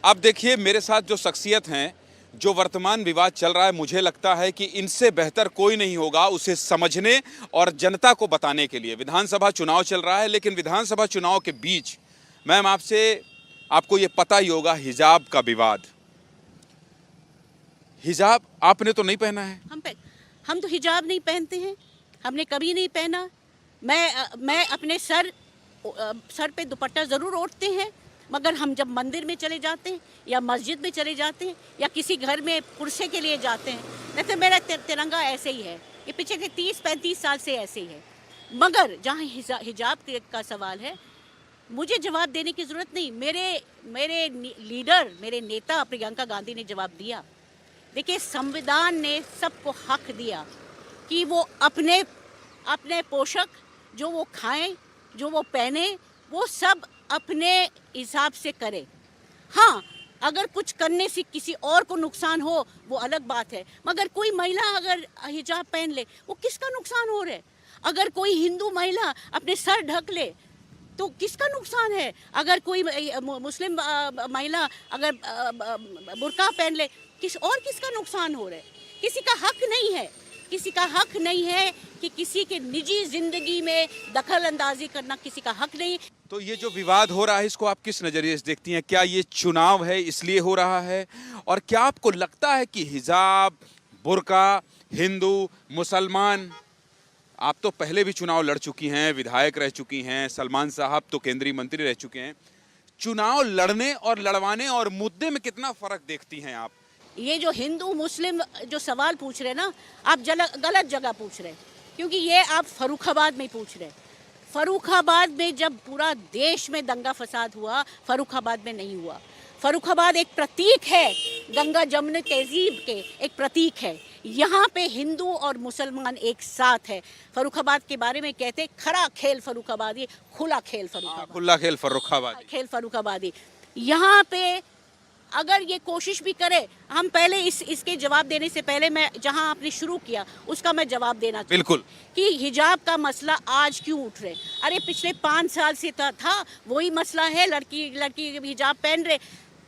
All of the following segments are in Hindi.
अब देखिए मेरे साथ जो शख्सियत हैं, जो वर्तमान विवाद चल रहा है, मुझे लगता है कि इनसे बेहतर कोई नहीं होगा उसे समझने और जनता को बताने के लिए। विधानसभा चुनाव चल रहा है, लेकिन विधानसभा चुनाव के बीच मैम आपको ये पता ही होगा, हिजाब का विवाद। हिजाब आपने तो नहीं पहना है? हम तो हिजाब नहीं पहनते हैं, हमने कभी नहीं पहना। मैं अपने सर पे दुपट्टा ज़रूर ओढ़ते हैं, मगर हम जब मंदिर में चले जाते हैं या मस्जिद में चले जाते हैं या किसी घर में पुरसे के लिए जाते हैं, नहीं तो मेरा तिरंगा ऐसे ही है। ये पिछले 30-35 साल से ऐसे ही है। मगर जहाँ हिजाब का सवाल है, मुझे जवाब देने की ज़रूरत नहीं। मेरे लीडर, मेरे नेता प्रियंका गांधी ने जवाब दिया। देखिए, संविधान ने सबको हक दिया कि वो अपने पोशाक जो वो खाएं, जो वो पहने, वो सब अपने हिसाब से करें। हाँ, अगर कुछ करने से किसी और को नुकसान हो वो अलग बात है, मगर कोई महिला अगर हिजाब पहन ले, वो किसका नुकसान हो रहा है? अगर कोई हिंदू महिला अपने सर ढक ले तो किसका नुकसान है? अगर कोई मुस्लिम महिला अगर बुर्का पहन ले, किसका नुकसान हो रहा है? किसी का हक नहीं है, किसी का हक नहीं है कि किसी के निजी जिंदगी में दखल अंदाजी करना किसी का हक नहीं। तो ये जो विवाद हो रहा है, इसको आप किस नज़रिए से देखती हैं? क्या ये चुनाव है इसलिए हो रहा है? और क्या आपको लगता है कि हिजाब, बुर्का, हिंदू, मुसलमान, आप तो पहले भी चुनाव लड़ चुकी हैं, विधायक रह चुकी हैं, सलमान साहब तो केंद्रीय मंत्री रह चुके हैं, चुनाव लड़ने और लड़वाने और मुद्दे में कितना फर्क देखती हैं आप? ये जो हिंदू मुस्लिम जो सवाल पूछ रहे हैं ना, आप गलत जगह पूछ रहे हैं, क्योंकि ये आप फर्रुखाबाद में पूछ रहे हैं। फर्रुखाबाद में जब पूरा देश में दंगा फसाद हुआ, फर्रुखाबाद में नहीं हुआ। फर्रुखाबाद एक प्रतीक है, गंगा जमुना तहजीब के एक प्रतीक है। यहाँ पे हिंदू और मुसलमान एक साथ है। फर्रुखाबाद के बारे में कहते हैं, खरा खेल फर्रुखाबादी, खुला खेल फर्रुखाबादी। खुला खेल फर्रुखाबादी, खेल फर्रुखाबादी। यहाँ पे अगर ये कोशिश भी करे, हम पहले इसके जवाब देने से पहले मैं जहां आपने शुरू किया उसका मैं जवाब देना चाहती हूं। बिल्कुल। कि हिजाब का मसला आज क्यों उठ रहे? अरे पिछले 5 साल से था वही मसला है, लड़की हिजाब पहन रहे।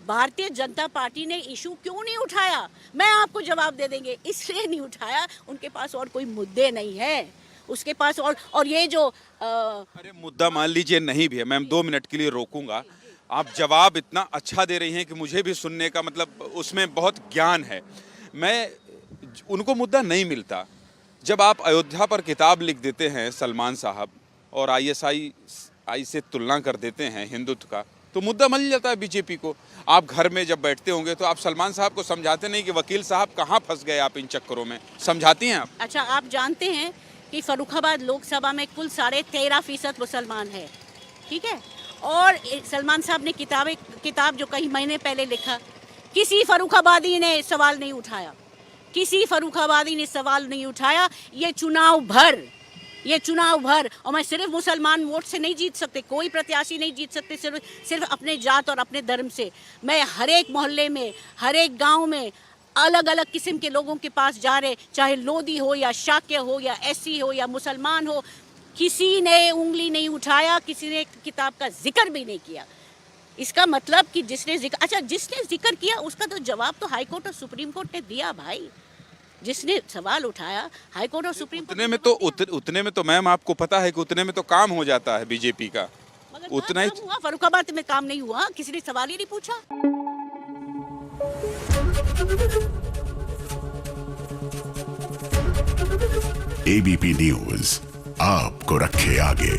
भारतीय जनता पार्टी ने इशू क्यों नहीं उठाया? मैं आपको जवाब दे देंगे, इसलिए नहीं उठाया, उनके पास और कोई मुद्दे नहीं है उसके पास। और ये जो अरे मुद्दा मान लीजिए नहीं भी है, मैं 2 मिनट के लिए रोकूंगा। आप जवाब इतना अच्छा दे रही हैं कि मुझे भी सुनने का मतलब उसमें बहुत ज्ञान है। उनको मुद्दा नहीं मिलता। जब आप अयोध्या पर किताब लिख देते हैं सलमान साहब और ISI से तुलना कर देते हैं हिंदुत्व का, तो मुद्दा मिल जाता है बीजेपी को। आप घर में जब बैठते होंगे तो आप सलमान साहब को समझाते नहीं कि वकील साहब कहाँ फंस गए आप इन चक्करों में, समझाती हैं आप? अच्छा, आप जानते हैं कि फर्रुखाबाद लोकसभा में कुल 13.5% मुसलमान है, ठीक है? और सलमान साहब ने किताब जो कई महीने पहले लिखा, किसी फर्रुखाबादी ने सवाल नहीं उठाया, किसी फर्रुखाबादी ने सवाल नहीं उठाया। ये चुनाव भर, और मैं सिर्फ मुसलमान वोट से नहीं जीत सकते, कोई प्रत्याशी नहीं जीत सकते सिर्फ अपने जात और अपने धर्म से। मैं हर एक मोहल्ले में, हर एक गांव में अलग अलग किस्म के लोगों के पास जा रहे, चाहे लोधी हो या शाक्य हो या SC हो या मुसलमान हो, किसी ने उंगली नहीं उठाया, किसी ने किताब का जिक्र भी नहीं किया। इसका मतलब कि जिसने जिक्र किया उसका तो जवाब तो हाई कोर्ट और सुप्रीम कोर्ट ने दिया भाई। जिसने सवाल उठाया, हाई कोर्ट और सुप्रीम कोर्ट उतने में तो मैम आपको पता है कि उतने में तो काम हो जाता है बीजेपी का। उतना ही हुआ, फर्रुखाबाद में काम नहीं हुआ, किसी ने सवाल ही नहीं पूछा। ABP न्यूज़ आपको रखे आगे।